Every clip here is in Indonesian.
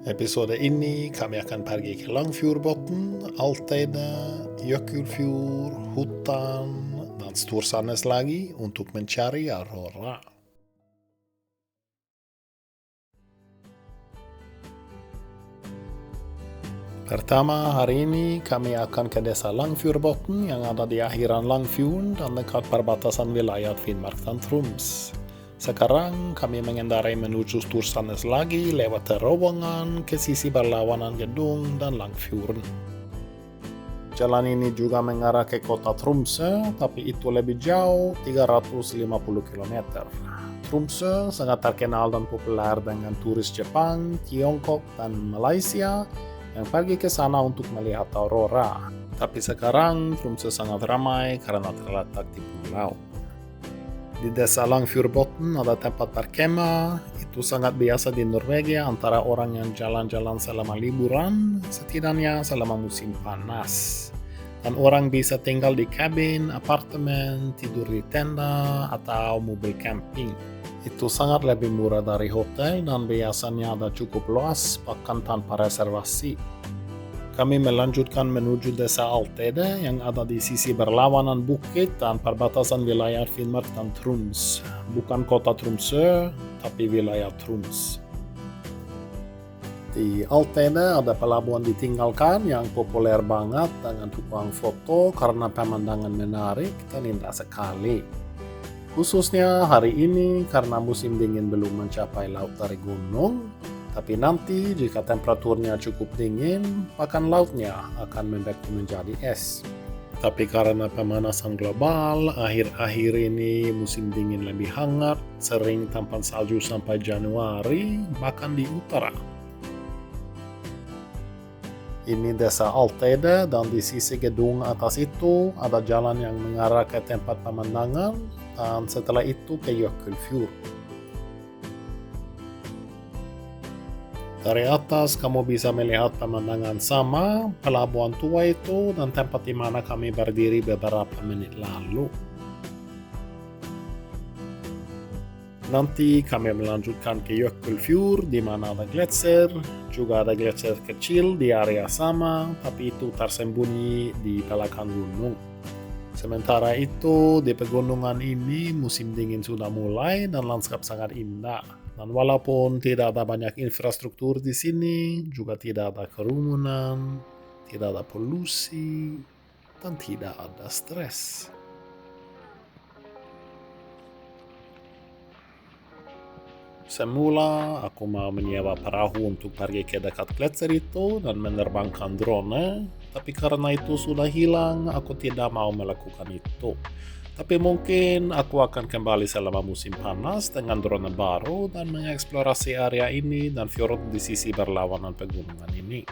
Episode ini kami akan pergi ke Langfjordbotn, Alteide, Jøkulfjord, hutan, dan Storsandes lagi untuk mencari Aurora. Pertama, hari ini kami akan ke desa Langfjordbotn yang ada di akhiran Langfjorden dan dekat perbatasan wilayah Finnmark dan Troms. Sekarang kami mengendarai menuju Storsandes lagi lewat terowongan ke sisi berlawanan gedung dan Langfjorden. Jalan ini juga mengarah ke kota Tromsø, tapi itu lebih jauh, 350 km. Tromsø sangat terkenal dan populer dengan turis Jepang, Tiongkok, dan Malaysia yang pergi ke sana untuk melihat aurora. Tapi sekarang Tromsø sangat ramai karena terletak di pulau. Di desa Langfjordbotn ada tempat berkemah. Itu sangat biasa di Norwegia antara orang yang jalan-jalan selama liburan, setidaknya selama musim panas. Dan orang bisa tinggal di kabin, apartemen, tidur di tenda, atau mobil camping. Itu sangat lebih murah dari hotel dan biasanya ada cukup luas, bahkan tanpa reservasi. Kami melanjutkan menuju desa Alteide yang ada di sisi berlawanan bukit dan perbatasan wilayah Finnmark dan Troms. Bukan kota Tromsø, tapi wilayah Troms. Di Alteide ada pelabuhan ditinggalkan yang populer banget dengan tukang foto karena pemandangan menarik dan indah sekali. Khususnya hari ini karena musim dingin belum mencapai laut dari gunung, tapi nanti jika temperaturnya cukup dingin, bahkan lautnya akan membeku menjadi es. Tapi karena pemanasan global, akhir-akhir ini musim dingin lebih hangat, sering tampak salju sampai Januari, bahkan di utara. Ini desa Alteide dan di sisi gedung atas itu ada jalan yang mengarah ke tempat pemandangan dan setelah itu ke Jøkulfjord. Dari atas kamu bisa melihat pemandangan sama, pelabuhan tua itu dan tempat di mana kami berdiri beberapa menit lalu. Nanti kami melanjutkan ke Jøkulfjord di mana ada gletser, juga ada gletser kecil di area sama, tapi itu tersembunyi di belakang gunung. Sementara itu, di pegunungan ini musim dingin sudah mulai dan lanskap sangat indah. Dan walaupun tidak ada banyak infrastruktur di sini, juga tidak ada kerumunan, tidak ada polusi, dan tidak ada stres. Semula aku mau menyewa perahu untuk pergi ke dekat gletser itu dan menerbangkan drone, tapi karena itu sudah hilang, aku tidak mau melakukan itu. Tapi mungkin aku akan kembali selama musim panas dengan drone baru dan mengeksplorasi area ini dan fjord di sisi berlawanan pegunungan ini.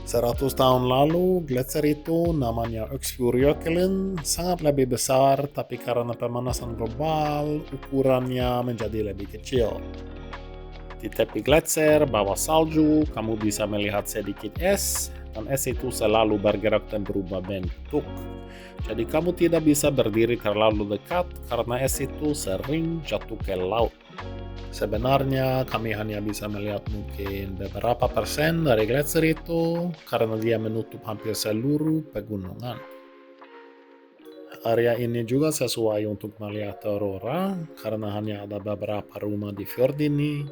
100 tahun lalu, gletser itu namanya Øksfjordjøkulen sangat lebih besar, tapi karena pemanasan global, ukurannya menjadi lebih kecil. Di tepi gletser, bawah salju, kamu bisa melihat sedikit es, dan es itu selalu bergerak dan berubah bentuk. Jadi kamu tidak bisa berdiri terlalu dekat karena es itu sering jatuh ke laut. Sebenarnya kami hanya bisa melihat mungkin beberapa persen dari gletser itu karena dia menutup hampir seluruh pegunungan. Area ini juga sesuai untuk melihat aurora karena hanya ada beberapa rumah di fjord ini.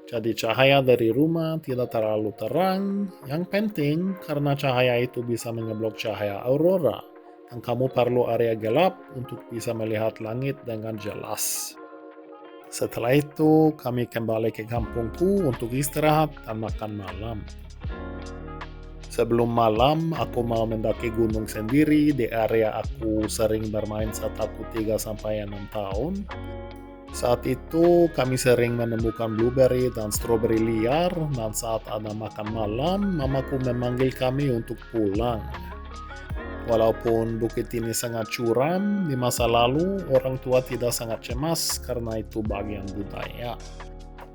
Jadi cahaya dari rumah tidak terlalu terang. Yang penting karena cahaya itu bisa mengeblok cahaya aurora. Dan kamu perlu area gelap untuk bisa melihat langit dengan jelas. Setelah itu kami kembali ke kampungku untuk istirahat dan makan malam. Sebelum malam, aku mau mendaki gunung sendiri di area aku sering bermain saat aku 3-6 tahun. Saat itu, kami sering menemukan blueberry dan strawberry liar, dan saat ada makan malam, mamaku memanggil kami untuk pulang. Walaupun bukit ini sangat curam, di masa lalu orang tua tidak sangat cemas karena itu bagian budaya.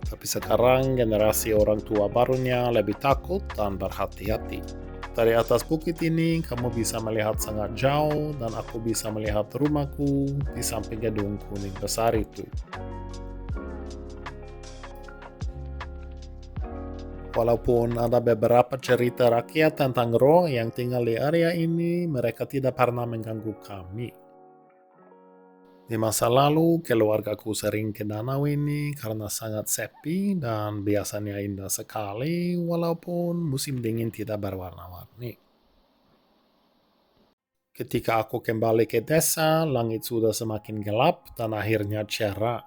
Tapi sekarang generasi orang tua barunya lebih takut dan berhati-hati. Dari atas bukit ini kamu bisa melihat sangat jauh dan aku bisa melihat rumahku di samping gedung kuning besar itu. Walaupun ada beberapa cerita rakyat tentang roh yang tinggal di area ini, mereka tidak pernah mengganggu kami. Di masa lalu, keluargaku sering ke danau ini karena sangat sepi dan biasanya indah sekali walaupun musim dingin tidak berwarna-warni. Ketika aku kembali ke desa, langit sudah semakin gelap dan akhirnya cerah.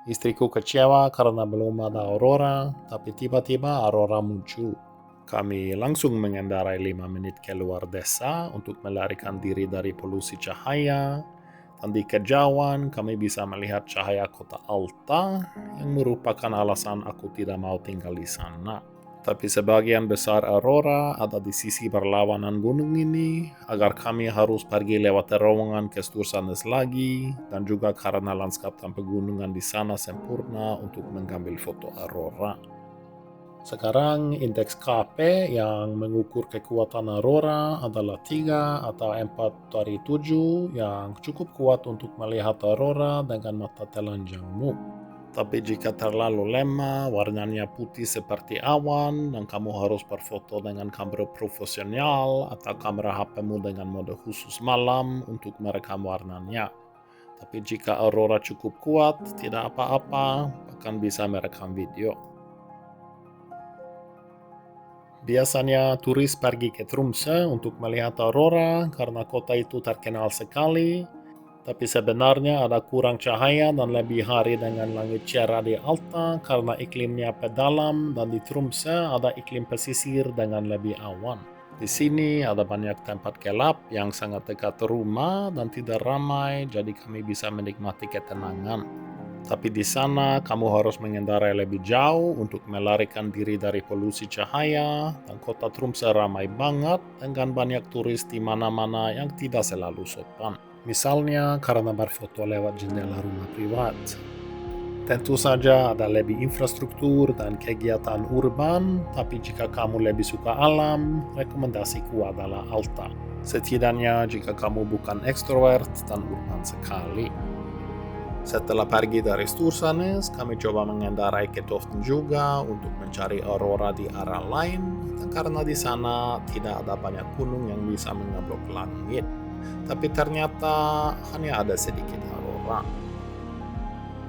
Istriku kecewa karena belum ada aurora, tapi tiba-tiba aurora muncul. Kami langsung mengendarai 5 menit keluar desa untuk melarikan diri dari polusi cahaya. Dan di kejauhan kami bisa melihat cahaya kota Alta yang merupakan alasan aku tidak mau tinggal di sana. Tapi sebagian besar aurora ada di sisi berlawanan gunung ini agar kami harus pergi lewat terowongan ke Stursanes lagi dan juga karena lanskap dan pegunungan di sana sempurna untuk mengambil foto aurora. Sekarang indeks KP yang mengukur kekuatan aurora adalah 3 atau 4 dari 7 yang cukup kuat untuk melihat aurora dengan mata telanjangmu. Tapi jika terlalu lemah, warnanya putih seperti awan dan kamu harus berfoto dengan kamera profesional atau kamera HP-mu dengan mode khusus malam untuk merekam warnanya. Tapi jika aurora cukup kuat, tidak apa-apa, bahkan bisa merekam video. Biasanya turis pergi ke Tromsø untuk melihat aurora karena kota itu terkenal sekali, tapi sebenarnya ada kurang cahaya dan lebih hari dengan langit cerah di Alta karena iklimnya pedalam dan di Tromsø ada iklim pesisir dengan lebih awan. Di sini ada banyak tempat gelap yang sangat dekat rumah dan tidak ramai, jadi kami bisa menikmati ketenangan. Tapi di sana kamu harus mengendarai lebih jauh untuk melarikan diri dari polusi cahaya dan kota Tromsø ramai banget dengan banyak turis di mana-mana yang tidak selalu sopan. Misalnya karena berfoto lewat jendela rumah privat. Tentu saja ada lebih infrastruktur dan kegiatan urban, tapi jika kamu lebih suka alam, rekomendasiku adalah Alta. Setidaknya jika kamu bukan ekstrovert dan urban sekali. Setelah pergi dari Stursanes, kami coba mengendarai ke Toften juga untuk mencari aurora di arah lain, karena di sana tidak ada banyak gunung yang bisa mengablok langit. Tapi ternyata hanya ada sedikit aurora.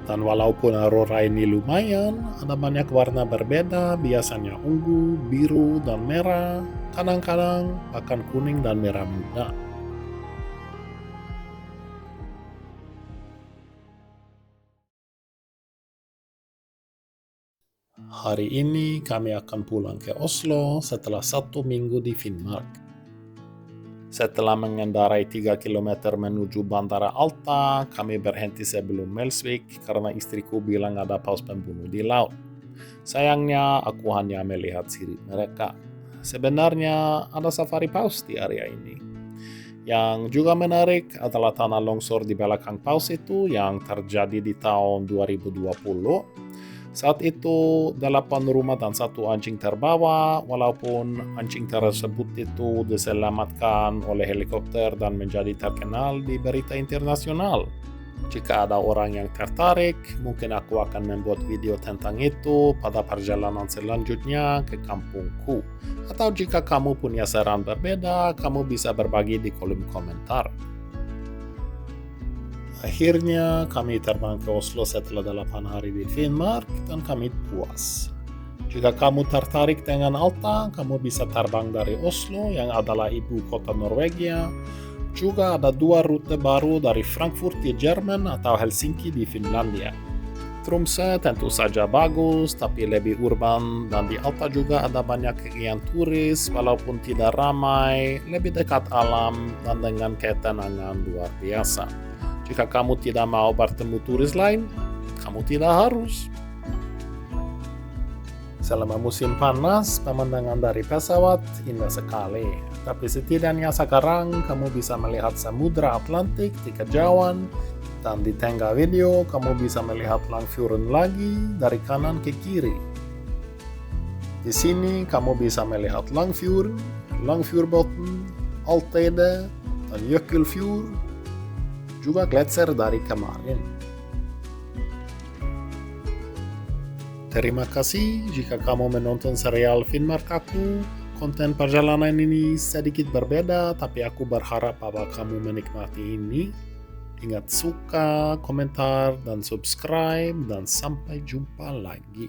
Dan walaupun aurora ini lumayan, ada banyak warna berbeda, biasanya ungu, biru, dan merah, kadang-kadang bahkan kuning dan merah muda. Hari ini kami akan pulang ke Oslo setelah 1 minggu di Finnmark. Setelah mengendarai 3 km menuju Bandara Alta, kami berhenti sebelum Melsvik karena istriku bilang ada paus pembunuh di laut. Sayangnya aku hanya melihat sirip mereka. Sebenarnya ada safari paus di area ini. Yang juga menarik adalah tanah longsor di belakang paus itu yang terjadi di tahun 2020. Saat itu 8 rumah dan 1 anjing terbawa, walaupun anjing tersebut itu diselamatkan oleh helikopter dan menjadi terkenal di berita internasional. Jika ada orang yang tertarik, mungkin aku akan membuat video tentang itu pada perjalanan selanjutnya ke kampungku. Atau jika kamu punya saran berbeda, kamu bisa berbagi di kolom komentar. Akhirnya kami terbang ke Oslo setelah 8 hari di Finnmark dan kami puas. Jika kamu tertarik dengan Alta, kamu bisa terbang dari Oslo yang adalah ibu kota Norwegia. Juga ada 2 rute baru dari Frankfurt di Jerman atau Helsinki di Finlandia. Tromsø tentu saja bagus, tapi lebih urban, dan di Alta juga ada banyak kegiatan turis walaupun tidak ramai, lebih dekat alam dan dengan ketenangan luar biasa. Jika kamu tidak mau bertemu turis lain, kamu tidak harus. Selama musim panas, pemandangan dari pesawat indah sekali. Tapi setidaknya sekarang kamu bisa melihat Samudra Atlantik di kejauhan, dan di tengah video kamu bisa melihat Langfjorden lagi dari kanan ke kiri. Di sini kamu bisa melihat Langfjorden, Langfjordbotn, Alteide, dan Jøkelfjord, juga gletser dari kemarin. Terima kasih jika kamu menonton serial Finnmark aku. Konten perjalanan ini sedikit berbeda, tapi aku berharap bahwa kamu menikmati ini. Ingat suka, komentar, dan subscribe, dan sampai jumpa lagi.